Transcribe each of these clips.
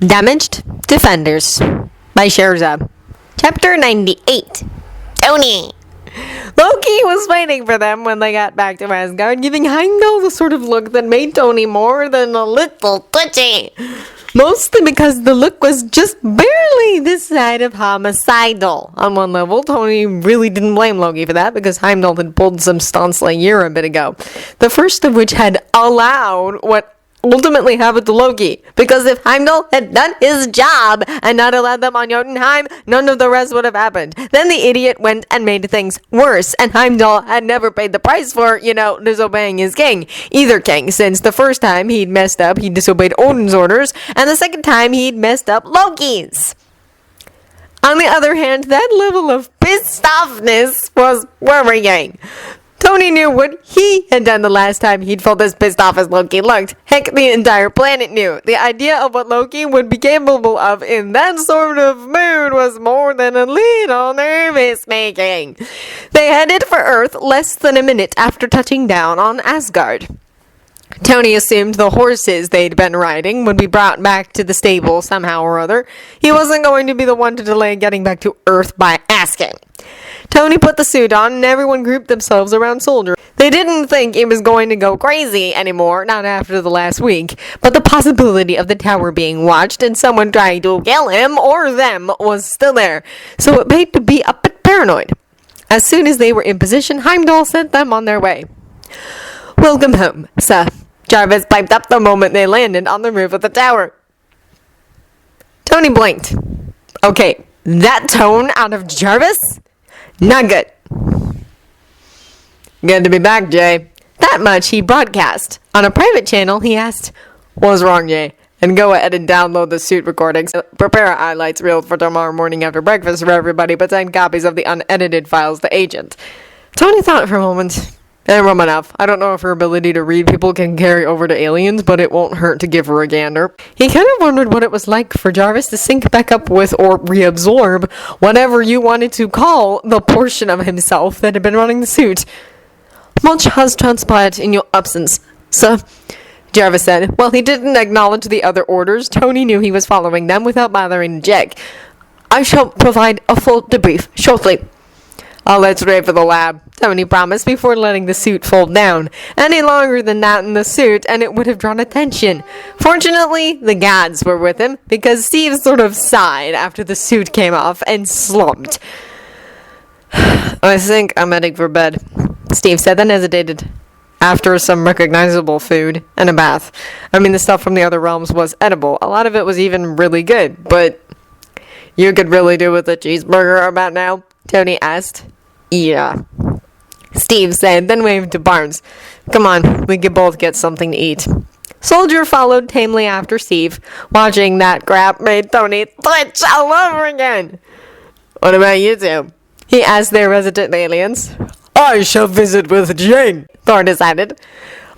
Damaged Defenders by Sherza. Chapter 98. Tony! Loki was waiting for them when they got back to Asgard, giving Heimdall the sort of look that made Tony more than a little twitchy. Mostly because the look was just barely this side of homicidal. On one level, Tony really didn't blame Loki for that because Heimdall had pulled some stunts like a year a bit ago. The first of which had allowed what ultimately happened to Loki, because if Heimdall had done his job and not allowed them on Jotunheim, none of the rest would have happened. Then the idiot went and made things worse, and Heimdall had never paid the price for, disobeying his king. Either king, since the first time he'd messed up, he disobeyed Odin's orders, and the second time he'd messed up Loki's. On the other hand, that level of pissed offness was worrying. Tony knew what he had done the last time he'd felt as pissed off as Loki looked. Heck, the entire planet knew. The idea of what Loki would be capable of in that sort of mood was more than a little nervous-making. They headed for Earth less than a minute after touching down on Asgard. Tony assumed the horses they'd been riding would be brought back to the stable somehow or other. He wasn't going to be the one to delay getting back to Earth by asking. Tony put the suit on and everyone grouped themselves around Soldier. They didn't think it was going to go crazy anymore, not after the last week, but the possibility of the tower being watched and someone trying to kill him or them was still there, so it paid to be a bit paranoid. As soon as they were in position, Heimdall sent them on their way. "Welcome home, sir," Jarvis piped up the moment they landed on the roof of the tower. Tony blinked. Okay, that tone out of Jarvis? Not good. "Good to be back, Jay." That much he broadcast. On a private channel, he asked, "What's wrong, Jay?" And go ahead and download the suit recordings. Prepare a highlights reel for tomorrow morning after breakfast for everybody, but send copies of the unedited files to Agent. Tony thought for a moment. Rum enough. I don't know if her ability to read people can carry over to aliens, but it won't hurt to give her a gander. He kind of wondered what it was like for Jarvis to sync back up with or reabsorb whatever you wanted to call the portion of himself that had been running the suit. "Much has transpired in your absence, sir," Jarvis said. While he didn't acknowledge the other orders, Tony knew he was following them without bothering to check. "I shall provide a full debrief shortly." "I'll let's ready for the lab," Tony promised before letting the suit fold down. Any longer than that in the suit, and it would have drawn attention. Fortunately, the gods were with him, because Steve sort of sighed after the suit came off and slumped. "I think I'm heading for bed," Steve said, then hesitated. After some recognizable food and a bath. I mean, the stuff from the other realms was edible. A lot of it was even really good, but "You could really do with a cheeseburger about now?" Tony asked. "Yeah," Steve said, then waved to Barnes. "Come on, we could both get something to eat." Soldier followed tamely after Steve. Watching that crap made Tony twitch all over again. "What about you two?" he asked their resident aliens. "I shall visit with Jane," Thor decided.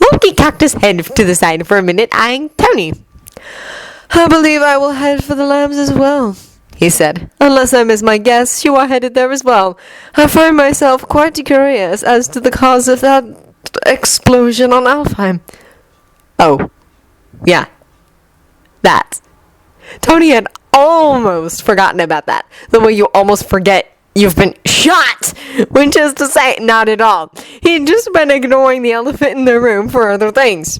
Loki cocked his head to the side for a minute, eyeing Tony. "I believe I will head for the labs as well," he said. "Unless I miss my guess, you are headed there as well. I find myself quite curious as to the cause of that explosion on Alfheim." "Oh, yeah. That." Tony had almost forgotten about that. The way you almost forget you've been shot, which is to say, not at all. He'd just been ignoring the elephant in the room for other things.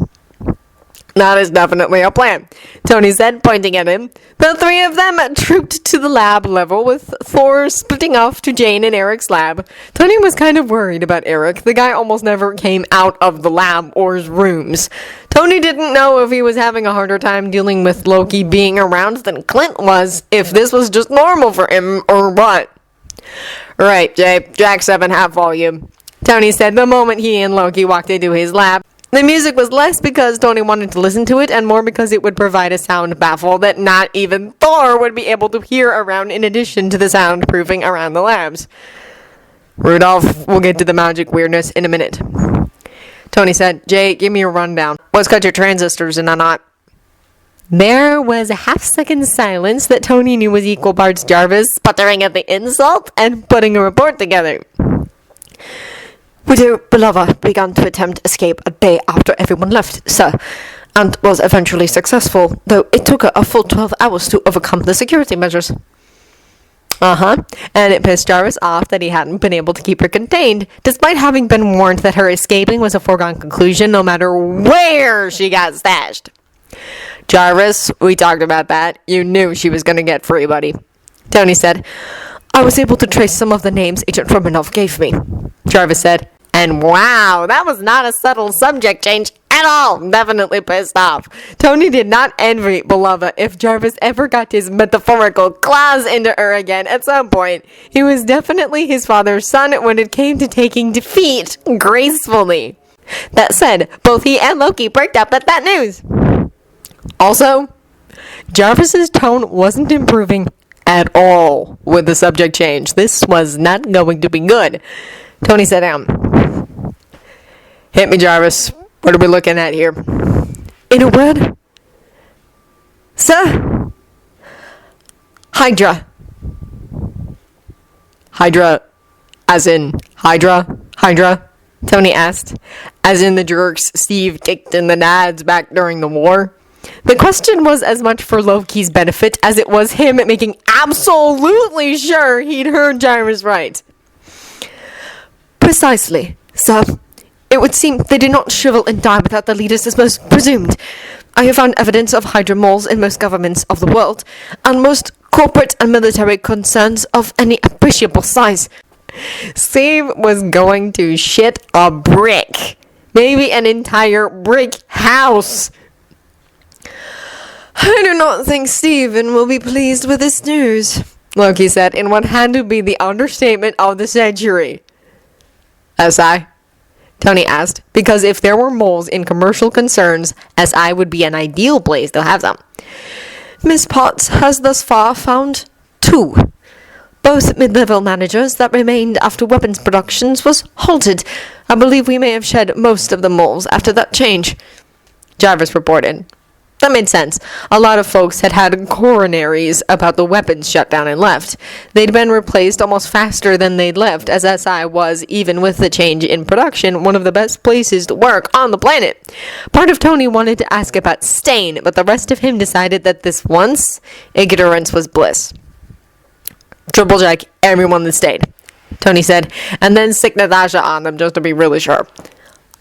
"That is definitely a plan," Tony said, pointing at him. The three of them trooped to the lab level, with Thor splitting off to Jane and Eric's lab. Tony was kind of worried about Eric. The guy almost never came out of the lab or his rooms. Tony didn't know if he was having a harder time dealing with Loki being around than Clint was, if this was just normal for him, or what. "Right, Jay, Jack 7 half volume," Tony said the moment he and Loki walked into his lab. The music was less because Tony wanted to listen to it and more because it would provide a sound baffle that not even Thor would be able to hear around in addition to the soundproofing around the labs. "Rudolph, we'll get to the magic weirdness in a minute," Tony said. "Jay, give me a rundown. What's got your transistors in a knot?" There was a half-second silence that Tony knew was equal parts Jarvis sputtering at the insult and putting a report together. "Widow Belova began to attempt escape a day after everyone left, sir. and was eventually successful, though it took her a full 12 hours to overcome the security measures. And it pissed Jarvis off that he hadn't been able to keep her contained, despite having been warned that her escaping was a foregone conclusion no matter where she got stashed. Jarvis, we talked about that. You knew she was going to get free, buddy. Tony said, I was able to trace some of the names Agent Romanov gave me. Jarvis said, and wow, that was not a subtle subject change at all. Definitely pissed off. Tony did not envy Belova if Jarvis ever got his metaphorical claws into her again at some point. He was definitely his father's son when it came to taking defeat gracefully. That said, both he and Loki perked up at that news. Also, Jarvis's tone wasn't improving at all with the subject change. This was not going to be good. Tony sat down. Hit me, Jarvis. What are we looking at here? In a word, sir? Hydra. Hydra, as in Hydra? Hydra? Tony asked, as in the jerks Steve kicked in the nads back during the war. The question was as much for Loki's benefit as it was him making absolutely sure he'd heard Jarvis right. Precisely, sir. It would seem they did not shrivel and die without the leaders as most presumed. I have found evidence of Hydra moles in most governments of the world, and most corporate and military concerns of any appreciable size. Steve was going to shit a brick. Maybe an entire brick house. I do not think Stephen will be pleased with this news, Loki said in what had to be the understatement of the century. SI? Tony asked, because if there were moles in commercial concerns, SI would be an ideal place to have them. Miss Potts has thus far found 2. Both mid-level managers that remained after weapons productions was halted. I believe we may have shed most of the moles after that change. Jarvis reported. That made sense. A lot of folks had coronaries about the weapons shutdown and left. They'd been replaced almost faster than they'd left, as SI was, even with the change in production, one of the best places to work on the planet. Part of Tony wanted to ask about Stain, but the rest of him decided that this once, ignorance was bliss. Triple check everyone that stayed, Tony said, and then stick Natasha on them just to be really sure.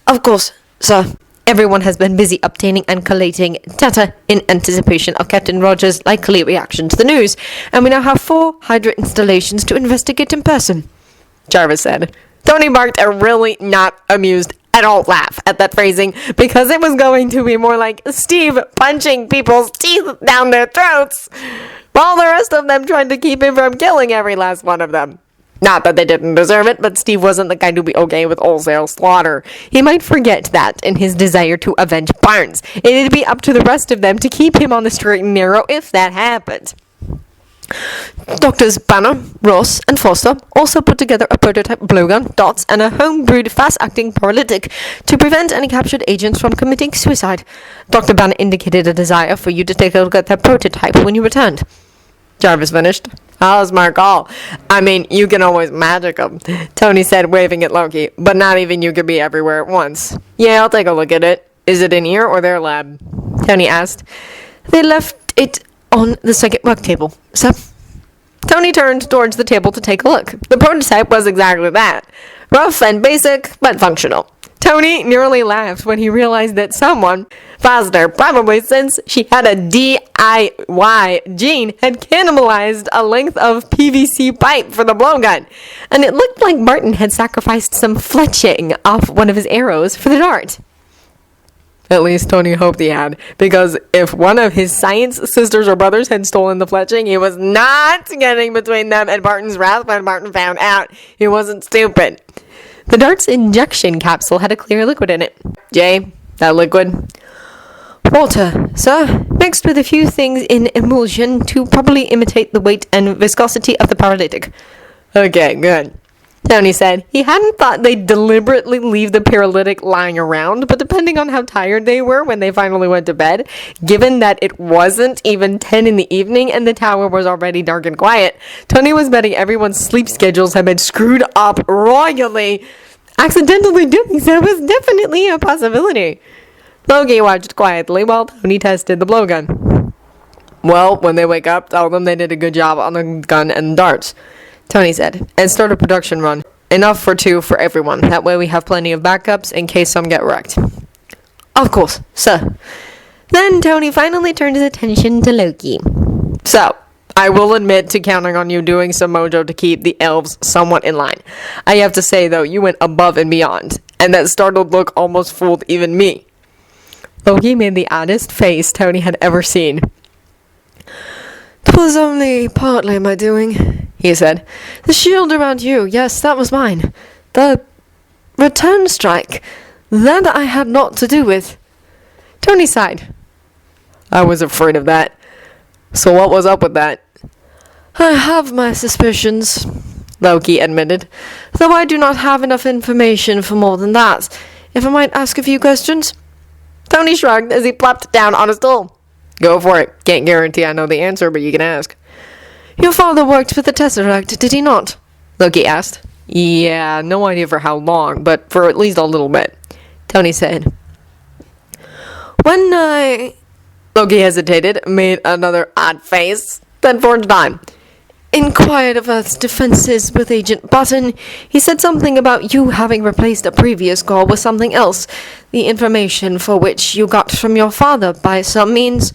Of course, sir. Everyone has been busy obtaining and collating data in anticipation of Captain Rogers' likely reaction to the news, and we now have 4 Hydra installations to investigate in person, Jarvis said. Tony barked a really not amused at all laugh at that phrasing, because it was going to be more like Steve punching people's teeth down their throats, while the rest of them tried to keep him from killing every last one of them. Not that they didn't deserve it, but Steve wasn't the kind to be okay with wholesale slaughter. He might forget that in his desire to avenge Barnes. It'd be up to the rest of them to keep him on the straight and narrow if that happened. Doctors Banner, Ross, and Foster also put together a prototype blowgun, dots, and a home-brewed fast-acting paralytic to prevent any captured agents from committing suicide. Dr. Banner indicated a desire for you to take a look at that prototype when you returned. Jarvis finished. Oh, smart call. I mean, you can always magic them, Tony said, waving at Loki, but not even you could be everywhere at once. Yeah, I'll take a look at it. Is it in here or their lab? Tony asked. They left it on the second work table, sir. Tony turned towards the table to take a look. The prototype was exactly that. Rough and basic, but functional. Tony nearly laughed when he realized that someone, Foster, probably since she had a DIY gene, had cannibalized a length of PVC pipe for the blowgun, and it looked like Martin had sacrificed some fletching off one of his arrows for the dart. At least Tony hoped he had, because if one of his science sisters or brothers had stolen the fletching, he was not getting between them and Martin's wrath when Martin found out he wasn't stupid. The dart's injection capsule had a clear liquid in it. Jay, that liquid? Water, sir, mixed with a few things in emulsion to properly imitate the weight and viscosity of the paralytic. Okay, good, Tony said. He hadn't thought they'd deliberately leave the paralytic lying around, but depending on how tired they were when they finally went to bed, given that it wasn't even 10 in the evening and the tower was already dark and quiet, Tony was betting everyone's sleep schedules had been screwed up royally. Accidentally doing so was definitely a possibility. Loki watched quietly while Tony tested the blowgun. Well, when they wake up, tell them they did a good job on the gun and darts, Tony said, and start a production run. Enough for 2 for everyone. That way we have plenty of backups in case some get wrecked. Of course, sir. Then Tony finally turned his attention to Loki. So, I will admit to counting on you doing some mojo to keep the elves somewhat in line. I have to say, though, you went above and beyond, and that startled look almost fooled even me. Loki made the oddest face Tony had ever seen. "'Twas only partly my doing," he said. "The shield around you, yes, that was mine. The return strike, that I had naught to do with." Tony sighed. "I was afraid of that. So what was up with that?" "I have my suspicions," Loki admitted, "though I do not have enough information for more than that. If I might ask a few questions?" Tony shrugged as he plopped down on a stool. "Go for it. Can't guarantee I know the answer, but you can ask." "Your father worked with the Tesseract, did he not?" Loki asked. "Yeah, no idea for how long, but for at least a little bit," Tony said. "When I..." Loki hesitated, made another odd face, then forged on. "Inquired of Earth's defenses with Agent Button. He said something about you having replaced a previous call with something else, the information for which you got from your father by some means."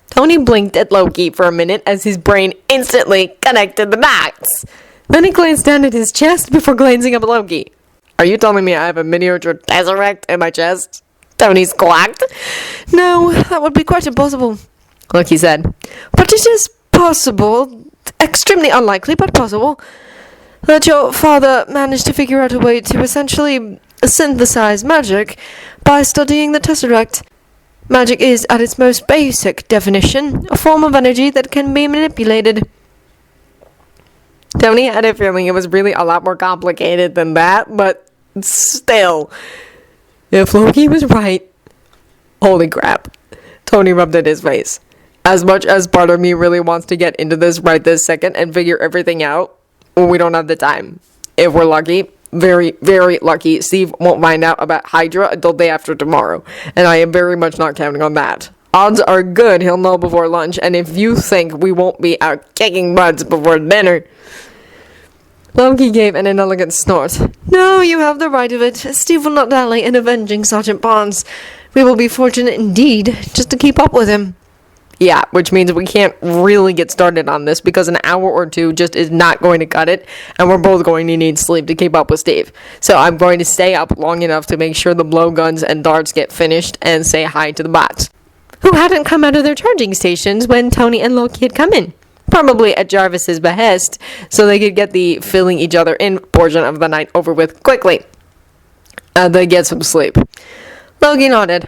Tony blinked at Loki for a minute as his brain instantly connected the dots. Then he glanced down at his chest before glancing up at Loki. "Are you telling me I have a miniature Tesseract in my chest?" Tony squawked. "No, that would be quite impossible," Loki said. "But it is possible, extremely unlikely, but possible, that your father managed to figure out a way to essentially synthesize magic by studying the Tesseract. Magic is, at its most basic definition, a form of energy that can be manipulated." Tony had a feeling it was really a lot more complicated than that, but still, if Loki was right, holy crap. Tony rubbed at his face. As much as part of me really wants to get into this right this second and figure everything out, we don't have the time. If we're lucky, very, very lucky, Steve won't find out about Hydra until day after tomorrow, and I am very much not counting on that. Odds are good he'll know before lunch, and if you think we won't be out kicking butts before dinner... Loki gave an inelegant snort. "No, you have the right of it. Steve will not dally in avenging Sergeant Barnes. We will be fortunate indeed just to keep up with him." Yeah, which means we can't really get started on this because an hour or two just is not going to cut it, and we're both going to need sleep to keep up with Steve. So I'm going to stay up long enough to make sure the blowguns and darts get finished and say hi to the bots, who hadn't come out of their charging stations when Tony and Loki had come in. Probably at Jarvis's behest, so they could get the filling each other in portion of the night over with quickly. They get some sleep. Loki nodded.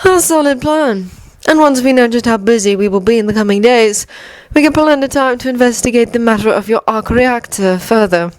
"A solid plan. And once we know just how busy we will be in the coming days, we can plan a time to investigate the matter of your arc reactor further."